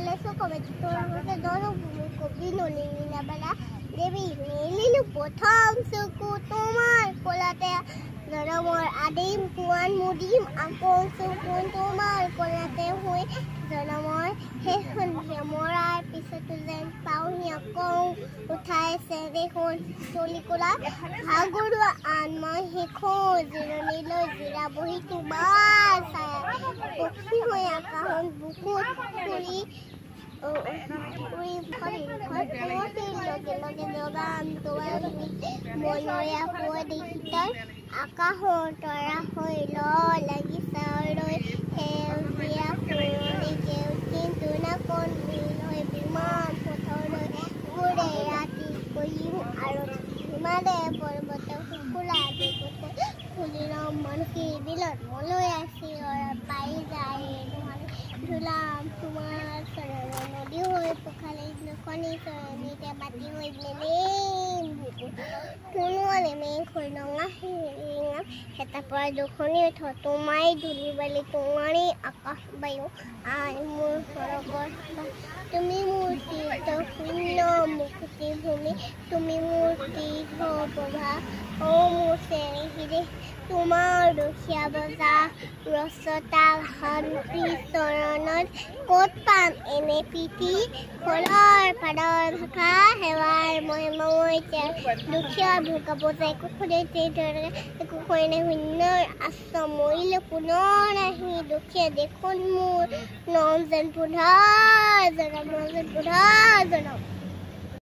Leso komento dono kopi noni na bala devi melilu potham suku tomar kolate janamor adim puan mudim akon sukun tomar kolate hoi janamor hehon hemorar pisatu jen pau hiakong uthai se dekhon tolikola haguru anma hekho jironi loi jira bohi tubar sa pokhi hoi akahon bukut puri akahon tora hoi lo lagi saroi heuzia puri keutin tunakon miloi biman pothoroi gure rati koyim aro himale porboto hukula dekote kuliram manki bilot moloi asi ora pai jai dhulam tumar sarana nodi hoi pokhale nokoni sarani te bati hoi blem tunwale me khornanga hinga heta par dokhoni thotumai dhuli bali tumari akash bayo ai mur sorogor tumi murti to hunno mukti bhumi tumi murti ho prabha o muse hire তোমার রসিয়া বজা রসতাল হান্তি চৰণত ক'ত পাম এনে পিঠি খোলৰ পাৰৰ ভাষা হেৱাৰ মহিময় দুখীয়া ভোকা বজাই একো খোনে শূন্যৰ আশ্ৰম মৰিলে পুনৰ আহি দুখীয়া দেখোন মোৰ নম যেন বুঢ়া জনম